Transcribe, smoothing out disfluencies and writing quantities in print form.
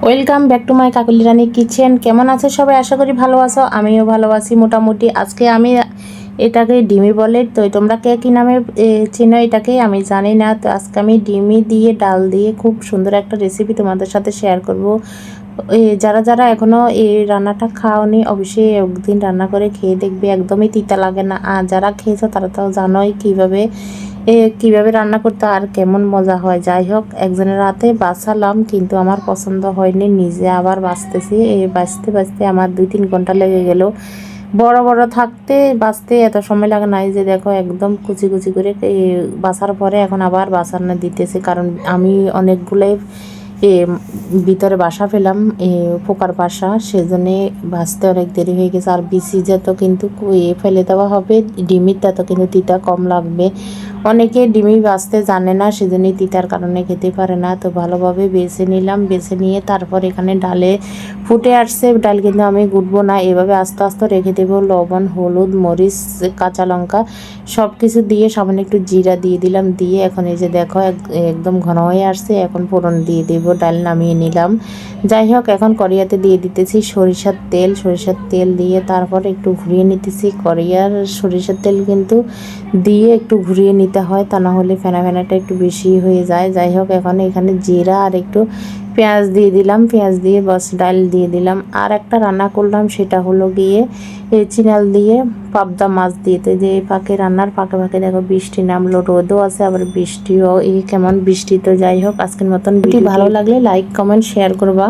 Welcome back to my Kakuli Rani kitchen. কেমন আছে সবাই? আশা করি ভালো আছো, আমিও ভালো আছি মোটামুটি। আজকে আমি এটাকে ডিমি বলে, তো তোমরা কে কী নামে চেনো এটাকে আমি জানি না। তো আজকে আমি ডিমি দিয়ে ডাল দিয়ে খুব সুন্দর একটা রেসিপি তোমাদের সাথে শেয়ার করব। যারা যারা এখনও এই রান্নাটা খাওনি অবশ্যই একদিন রান্না করে খেয়ে দেখবে, একদমই তিতা লাগে না। আর যারা খেয়েছো তারা তো জানোই কীভাবে রান্না করতে আর কেমন মজা হয়। যাই হোক, একজনের রাতে বাছালাম কিন্তু আমার পছন্দ হয়নি, নিজে আবার বাছতেছি। বাছতে বাছতে আমার 2-3 ঘন্টা লেগে গেল। বড় বড় থাকতে বাছতে এত সময় লাগে না। এই যে দেখো একদম কুচি কুচি করে বাছার পরে এখন আবার বাছানো দিতেছি, কারণ আমি অনেকগুলোই ভিতরে বাসা পেলাম, পোকার বাসা, সেজন্যে বাছতে অনেক দেরি হয়ে গেছে। আর বিসি যেত কিন্তু ফেলে দেওয়া হবে, ডিমির তো কিন্তু তিতা কম লাগবে। অনেকে ডিমি বাছতে জানে না, সেজন্যই তিতার কারণে খেতে পারে না। তো ভালোভাবে বেছে নিলাম, বেছে নিয়ে তারপর এখানে ডালে ফুটে আসছে। ডাল কিন্তু আমি গুটবো না, এভাবে আস্তে আস্তে রেখে দেবো। লবণ, হলুদ, মরিচ, কাঁচা লঙ্কা সব কিছু দিয়ে সামান্য একটু জিরা দিয়ে দিলাম। দিয়ে এখন এই যে দেখো একদম ঘন হয়ে আসছে। এখন ফোড়ন দিয়ে দেবো, ডাল নামিয়ে নিলাম। যাই হোক, এখন কড়াইতে দিয়ে দিতেছি সরিষার তেল দিয়ে তারপর একটু ঘুরিয়ে নিতেছি। কড়াইয়ার সরিষার তেল কিন্তু দিয়ে একটু ঘুরিয়ে নিতে হয়, তা না হলে ফেনাটা একটু বেশি হয়ে যায়। যাই হোক, এখন এখানে জিরা আর একটু পেঁয়াজ দিয়ে দিলাম, পেঁয়াজ দিয়ে বাস ডাল দিয়ে দিলাম। আর একটা রান্না করলাম, সেটা হলো গিয়ে চিনাল দিয়ে পাবদা মাছ দিয়ে। তো যে রান্নার ফাঁকে ফাঁকে দেখো বৃষ্টি নামলো, রোদও আছে আবার বৃষ্টিও। কেমন বৃষ্টি। তো যাই হোক, আজকের মতন ভিডিও ভালো লাগলে লাইক কমেন্ট শেয়ার করবা।